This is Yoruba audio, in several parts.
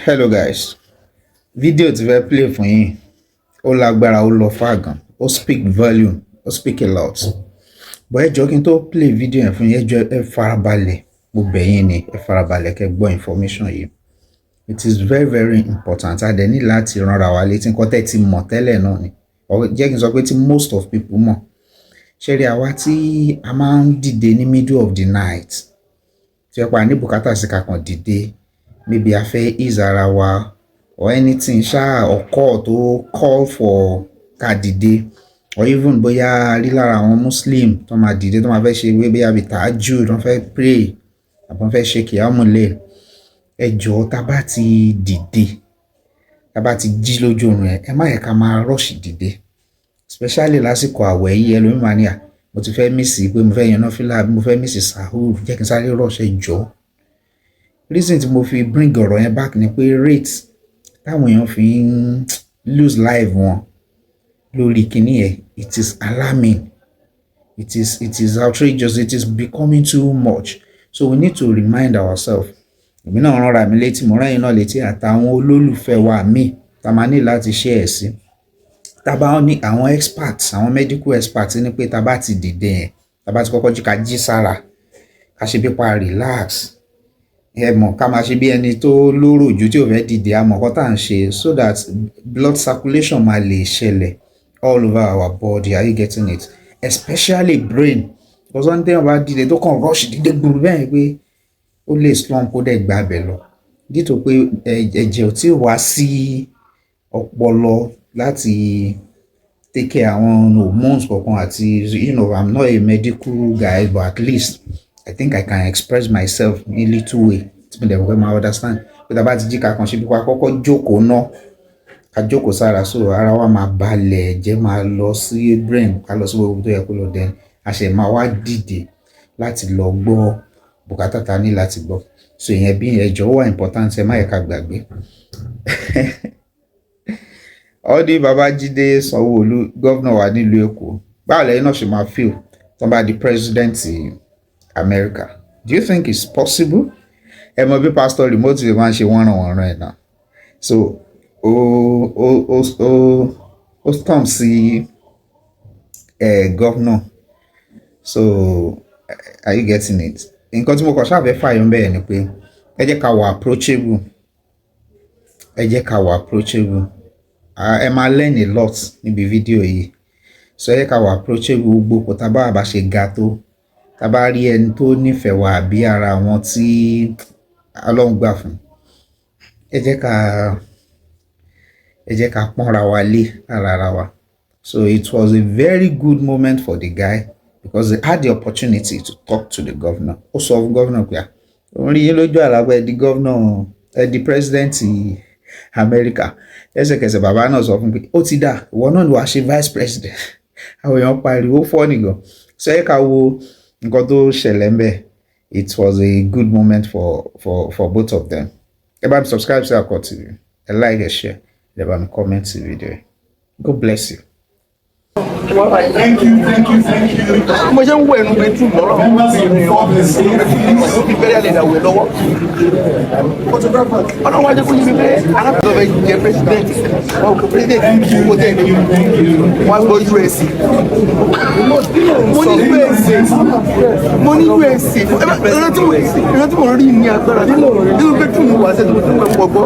Hello guys, video tí fẹ́ play fún yín ó lágbára ó lọ far gan ó speak volume ó speak a lot but ẹ jọ̀ọ́ kí n tó play video yẹn fún yín ẹ jọ̀ọ́ ẹ farabalẹ̀ mo bẹ̀ yín ni ẹ farabalẹ̀ kẹ́ gbọ́ information yìí. It is very important a dẹ̀ ní láti ránra wa létí nǹkan tẹ́ ti mọ̀ tẹ́lẹ̀ náà ni jẹ́ kí n sọ pé tí most of people mọ̀ ṣe rí àwa tí a máa ń dìde ní middle of the night tí ẹ pa ní bùkátà sí kakàn dìde maybe a fẹ́ ease ara wa or anything or call for ká dìde or even bóyá rí lára àwọn muslim tó máa dìde tó máa fẹ́ ṣe wé bóyá bí tahajjud tó fẹ́ pray àbọ̀ fẹ́ ṣe kìámùlẹ̀ ẹ jọ̀ọ́ tá bá ti dìde tá bá ti jí lójú oorun ẹ má yẹ ká máa rush dìde especially lásìkò àwẹ̀ yìí ẹlòmíì máa ní mo ti fẹ́ miss pé mo fẹ́ yan náfìlà mo fẹ́ miss sahur jẹ́ kí n sáré rush ẹ jọ̀ọ́. Reason tí mo fi bring ọ̀rọ̀ yẹn back ni pé rate táwọn èèyàn fi ń lose life wọn lórí kíní yẹn it is alarming, it is outrageous, it is becoming too much, so we need to remind ourselves. Èmi náà rán ra mi létí mo rán yín náà létí àtàwọn olólùfẹ́ wa míì tá máa ní láti share ẹ̀ sí. Tá bá ní àwọn experts àwọn medical experts ní pé tá bá ti dìde yẹn tá bá ti kọ́kọ́ jí ká jí sára ká ṣe bí pa relax ẹ mọ̀ ká máa ṣe bí ẹni tó lóró ojú tí ò fẹ́ dìde àmọ́ kọ́ tá à ń ṣe so that blood circulation máa lè ṣẹlẹ̀ all over our body. Are you getting it? Especially brain, because one thing about dìde tó kàn rush dìde gbùrù bẹ́ẹ̀ pé ó lè slump kó dẹ̀ gbà bẹ̀ lọ dítò pé ẹ̀jẹ̀ ò tí wá sí ọpọlọ láti take care àwọn hormones kankan àti I'm not a medical guy but at least I think I can express myself in a little way. It's been the way I understand. But about the jika kan ṣe bí wa kọ́kọ́ jókòó náà ká jókòó sára so ara wa máa balẹ̀ jẹ́ máa lọ sí brain ká lọ sí gbogbo tó yẹ kó lọ then a ṣe máa wá dìde láti lọ gbọ́ bùkátà ta ní láti gbọ́. So ìyẹn bí ẹjọ́ wà important ẹ má yẹ ká gbàgbé. Ọdí Babájídé Sanwo governor wa nílùú Èkó báwo lẹ́yìn náà ṣe máa feel tó bá di president America. Do you think it's possible? Ẹ mọ̀ bí pastor remote lè máa ń ṣe wọ́nràn ẹ̀ náà. So ó storm sí governor. So are you getting it? Nǹkan tí mo kàn ṣàfẹ́ fàyọ̀ bẹ́ẹ̀ ni pé ẹ jẹ́ ká wà approachable. Ẹ jẹ́ ká wà approachable. Ẹ máa learn a lot níbi fídíò yìí. So ẹ jẹ́ ká wà approachable gbogbo kò tá bá ṣe ga tó. Tá bá rí ẹni tó nífẹ̀ẹ́ wa àbí ara wọn tí Ọlọ́run gbà fún ẹ jẹ́ ká pọ́nra wa lé ara wa. So it was a very good moment for the guy because he had the opportunity to talk to the governor. Ó sọ fún governor pé orí yín lójú àlágbá di governor di president America ẹsẹ̀kẹsẹ̀ bàbá náà sọ fún pé ó ti dà ìwọ náà ló wá ṣe vice president. Àwọn èèyàn pariwo fọ́ nìgan. So ẹ ká wo nǹkan tó ṣẹlẹ̀ ńbẹ̀. It was a good moment for both of them. Ẹ bá mi subscribe sí Akọ TV, ẹ like ẹ share, ẹ bá mi comment sí video. God bless you. Thank you. Mo ṣe ń wo ẹnu bẹ tún lọ́rọ̀. Ó fi bẹ́rẹ̀ lè dàwẹ̀ lọ́wọ́. Ọlọ́run wájú fún yín pé alábàtọ̀ bẹ jẹ president. Wọ́n kò president owó tẹ̀ ní. Wọ́n gbọ́ US. Mo ní US. Ìrántí mo rí ní agbára. Nínú pé tún mo wà sẹ́ni mo tún wẹ̀ pọ̀ gbọ́.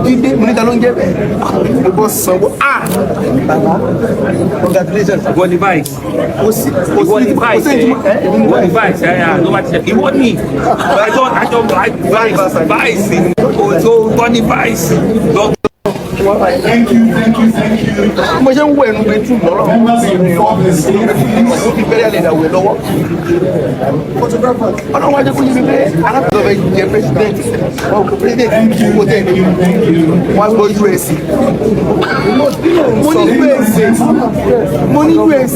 Dídé mo níta ló ń jẹ́ bẹ́ẹ̀. Mo bọ́ Sanwo. Bàbá. Congratulations. Ìwọ ni vice. Ìwọ ni vice. Ìwọ ni vice. Ló máa ti ṣe. Ìwọ ni. Àjọ vice. Ìwọ ni vice. Thank you. Mo ṣe ń wo ẹnu bẹ tún lọ́rọ̀. Ó fi bẹ́rẹ̀ lè dàwẹ̀ lọ́wọ́. Ọlọ́run wájú fún yín pé alábàtọ̀ bẹ jẹ president. Wọ́n kò president owó tẹ̀ ní. Wọ́n gbọ́ US. Mo ní US.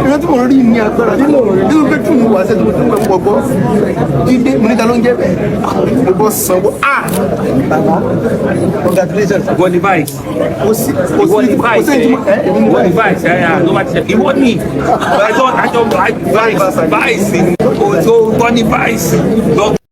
Ìrántí mo rí ní agbára. Nínú pé tún mo wà sẹ́ni mo tún wẹ̀ pọ̀ gbọ́. Dídé mo níta ló ń jẹ́ bẹ́ẹ̀. Mo bọ́ Sanwo. Bàbá. Congratulations. Ìwọ ni vice. Ìwọ ni vice. Ìwọ ni vice. Ló máa ti ṣe. Ìwọ ni. Àjọ vice. Ìwọ ni vice.